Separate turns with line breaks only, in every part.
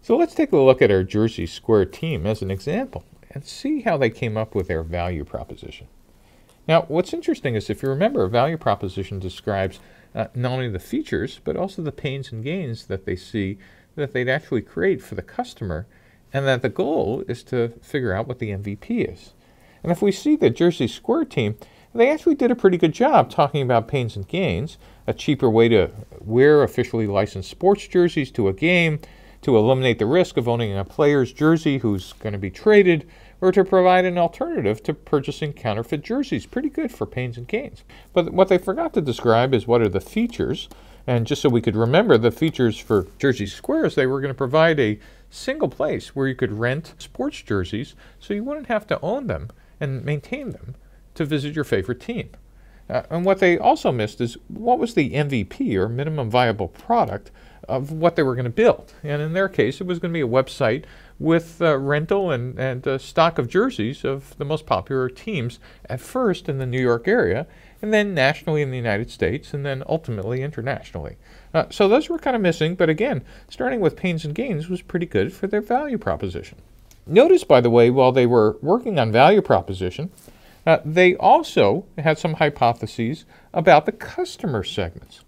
So let's take a look at our JerseySquare team as an example and see how they came up with their value proposition. Now, what's interesting is if you remember, a value proposition describes not only the features, but also the pains and gains that they see that they'd actually create for the customer, and that the goal is to figure out what the MVP is. And if we see the JerseySquare team, they actually did a pretty good job talking about pains and gains, a cheaper way to wear officially licensed sports jerseys to a game, to eliminate the risk of owning a player's jersey who's going to be traded, or to provide an alternative to purchasing counterfeit jerseys. Pretty good for pains and gains. But what they forgot to describe is what are the features. And just so we could remember, the features for JerseySquare is they were going to provide a single place where you could rent sports jerseys so you wouldn't have to own them and maintain them to visit your favorite team. And what they also missed is what was the MVP, or minimum viable product, of what they were going to build. And in their case, it was going to be a website with rental and stock of jerseys of the most popular teams, at first in the New York area, and then nationally in the United States, and then ultimately internationally. So those were kind of missing, but again, starting with pains and gains was pretty good for their value proposition. Notice, by the way, while they were working on value proposition, they also had some hypotheses about the customer segments.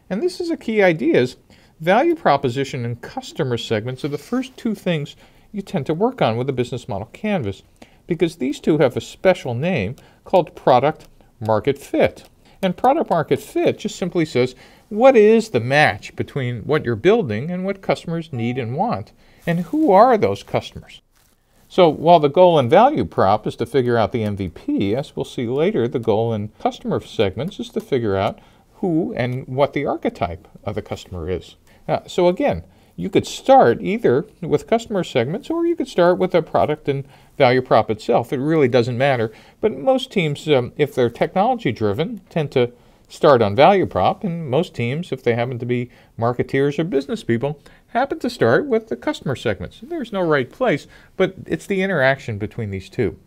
And this is a key idea, is value proposition and customer segments are the first two things you tend to work on with a business model canvas, because these two have a special name called product market fit. And product market fit just simply says, what is the match between what you're building and what customers need and want? And who are those customers? So while the goal in value prop is to figure out the MVP, as we'll see later, the goal in customer segments is to figure out who and what the archetype of the customer is. So again, you could start either with customer segments, or you could start with a product and value prop itself. It really doesn't matter. But most teams, if they're technology driven, tend to start on value prop, and most teams, if they happen to be marketeers or business people, happen to start with the customer segments. There's no right place, but it's the interaction between these two.